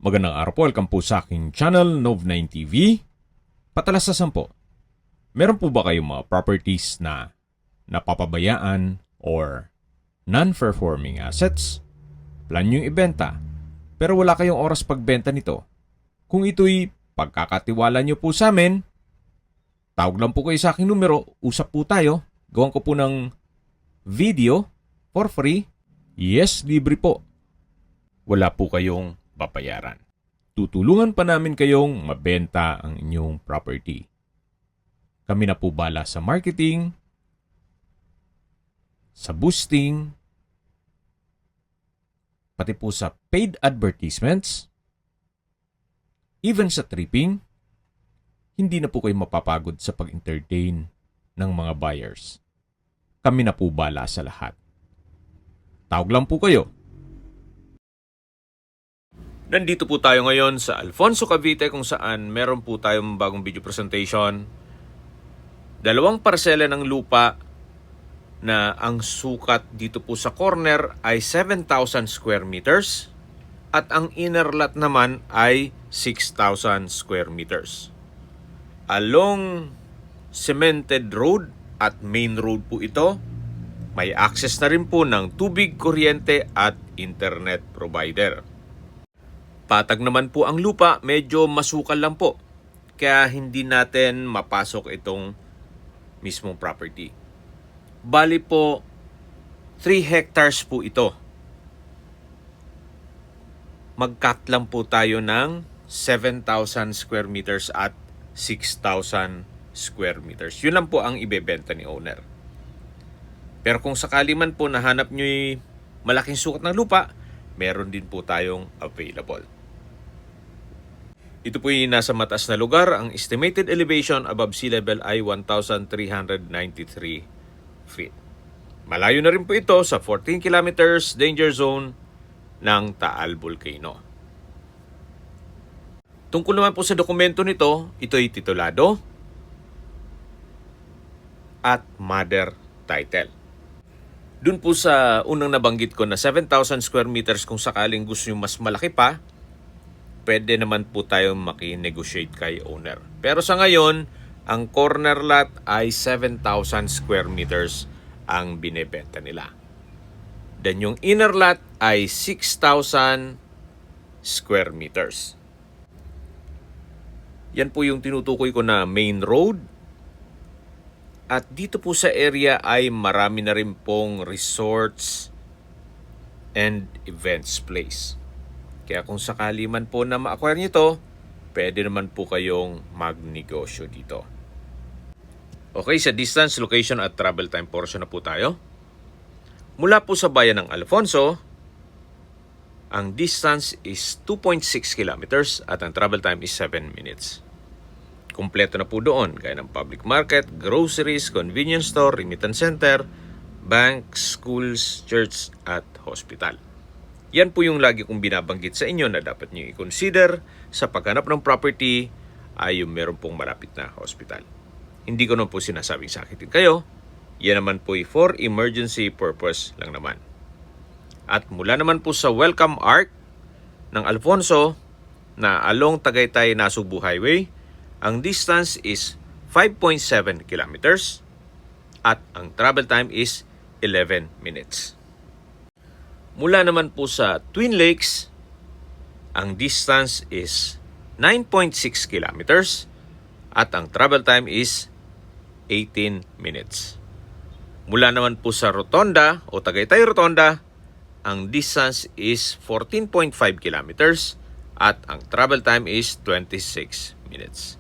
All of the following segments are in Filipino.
Magandang araw po, welcome po sa aking channel, Nov9 TV. Patalasasan po, meron po ba kayong mga properties na napapabayaan or non-performing assets? Plan nyo ibenta, pero wala kayong oras pagbenta nito. Kung ito'y pagkakatiwala nyo po sa amin, tawag lang po kayo sa aking numero, usap po tayo, gawan ko po ng video for free. Yes, libre po. Wala po kayong babayaran. Tutulungan pa namin kayong mabenta ang inyong property. Kami na po bala sa marketing, sa boosting, pati po sa paid advertisements, even sa tripping. Hindi na po kayo mapapagod sa pag-entertain ng mga buyers. Kami na po bala sa lahat. Tawag lang po kayo. Nandito po tayo ngayon sa Alfonso, Cavite kung saan meron po tayong bagong video presentation. Dalawang parsela ng lupa na ang sukat dito po sa corner ay 7,000 square meters at ang inner lot naman ay 6,000 square meters. Along cemented road at main road po ito, may access na rin po ng tubig, kuryente at internet provider. Patag naman po ang lupa, medyo masukal lang po. Kaya hindi natin mapasok itong mismong property. Bali po, 3 hectares po ito. Mag-cut lang po tayo ng 7,000 square meters at 6,000 square meters. Yun lang po ang ibebenta ni owner. Pero kung sakali man po nahanap nyo yung malaking sukat ng lupa, meron din po tayong available. Ito po yung nasa mataas na lugar. Ang estimated elevation above sea level ay 1,393 feet. Malayo na rin po ito sa 14 kilometers danger zone ng Taal Volcano. Tungkol naman po sa dokumento nito, ito ay titulado at mother title. Dun po sa unang nabanggit ko na 7,000 square meters, kung sakaling gusto nyo mas malaki pa, pwede naman po tayong maki-negotiate kay owner. Pero sa ngayon, ang corner lot ay 7,000 square meters ang binebenta nila. Then yung inner lot ay 6,000 square meters. Yan po yung tinutukoy ko na main road. At dito po sa area ay marami na rin pong resorts and events place. Kaya kung sakali man po na ma-acquire nyo ito, pwede naman po kayong magnegosyo dito. Okay, sa distance, location at travel time portion na po tayo. Mula po sa bayan ng Alfonso, ang distance is 2.6 kilometers at ang travel time is 7 minutes. Kompleto na po doon, gaya ng public market, groceries, convenience store, remittance center, bank, schools, church at hospital. Yan po yung lagi kong binabanggit sa inyo na dapat nyo i-consider sa paghanap ng property ay yung meron pong malapit na hospital. Hindi ko naman po sinasabing sakitin kayo. Yan naman po for emergency purpose lang naman. At mula naman po sa Welcome Arc ng Alfonso na along Tagaytay-Nasugbu Highway, ang distance is 5.7 kilometers at ang travel time is 11 minutes. Mula naman po sa Twin Lakes, ang distance is 9.6 kilometers at ang travel time is 18 minutes. Mula naman po sa Rotonda o Tagaytay Rotonda, ang distance is 14.5 kilometers at ang travel time is 26 minutes.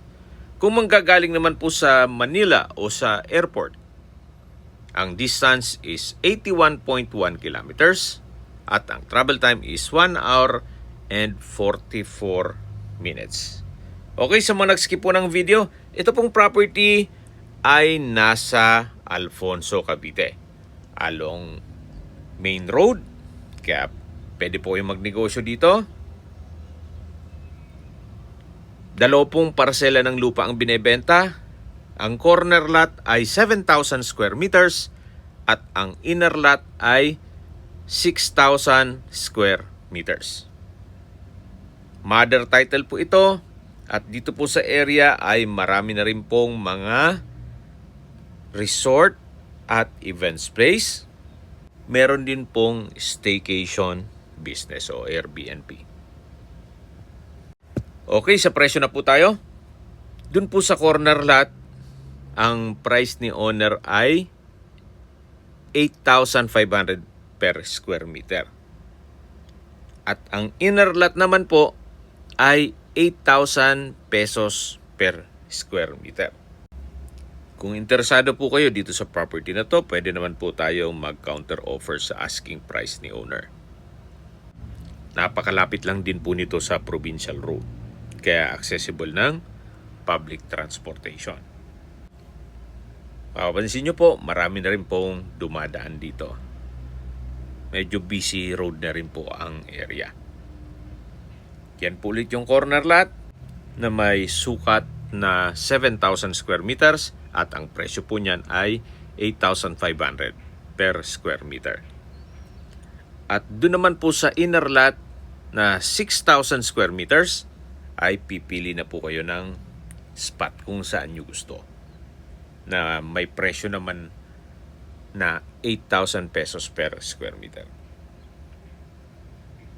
Kung manggagaling naman po sa Manila o sa airport, ang distance is 81.1 kilometers at ang travel time is 1 hour and 44 minutes. Okay, sa mga nag-skip po ng video, ito pong property ay nasa Alfonso, Cavite. Along main road. Kaya pwede po yung magnegosyo dito. Dalawa pong parsela ng lupa ang binebenta. Ang corner lot ay 7,000 square meters at ang inner lot ay 6,000 square meters. Mother title po ito. At dito po sa area ay marami na rin pong mga resort at events place. Meron din pong staycation business o Airbnb. Okay, sa presyo na po tayo. Dun po sa corner lot, ang price ni owner ay 8,500 per square meter. At ang inner lot naman po ay 8,000 pesos per square meter. Kung interesado po kayo dito sa property na to, pwede naman po tayong mag-counter offer sa asking price ni owner. Napakalapit lang din po nito sa provincial road, kaya accessible ng public transportation. Papansin nyo po, marami na rin pong dumadaan dito. Medyo busy road na rin po ang area. Yan po ulit yung corner lot na may sukat na 7,000 square meters at ang presyo po niyan ay 8,500 per square meter. At doon naman po sa inner lot na 6,000 square meters ay pipili na po kayo ng spot kung saan nyo gusto, na may presyo naman na 8,000 pesos per square meter.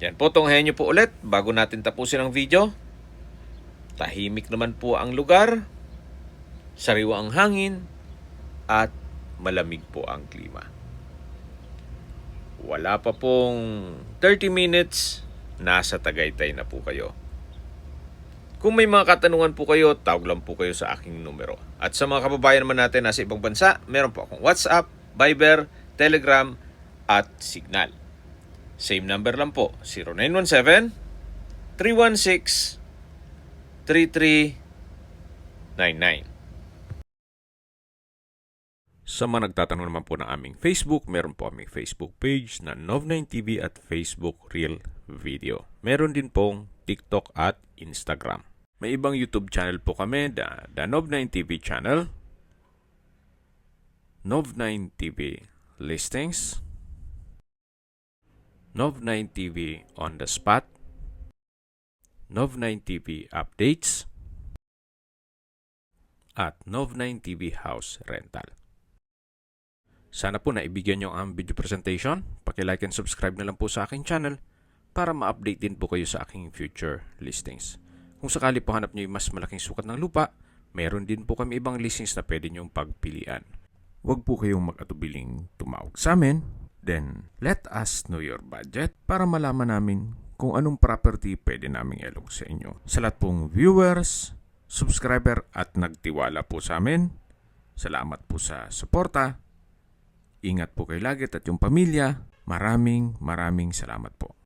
Yan po, tunghayan nyo po ulit bago natin tapusin ang video. Tahimik naman po ang lugar, sariwa ang hangin, at malamig po ang klima. Wala pa pong 30 minutes, nasa Tagaytay na po kayo. Kung may mga katanungan po kayo, tawag lang po kayo sa aking numero. At sa mga kababayan naman natin nasa ibang bansa, meron po akong WhatsApp, Viber, Telegram, at Signal. Same number lang po, 0917-316-3399. Sa mga nagtatanong naman po ng aming Facebook, meron po aming Facebook page na Nov9TV at Facebook Real Video. Meron din pong TikTok at Instagram. May ibang YouTube channel po kami, the Nov9TV channel, Nov9TV Listings, Nov9TV On The Spot, Nov9TV Updates, at Nov9TV House Rental. Sana po naibigyan nyo ang video presentation. Paki-like and subscribe na lang po sa aking channel para ma-update din po kayo sa aking future listings. Kung sakali po hanap nyo yung mas malaking sukat ng lupa, meron din po kami ibang listings na pwede nyong pagpilian. Huwag po kayong mag-atubiling tumawag sa amin. Then, let us know your budget para malaman namin kung anong property pwede naming ilog sa inyo. Sa lahat pong viewers, subscriber at nagtiwala po sa amin, salamat po sa suporta. Ingat po kayo lagi at yung pamilya. Maraming salamat po.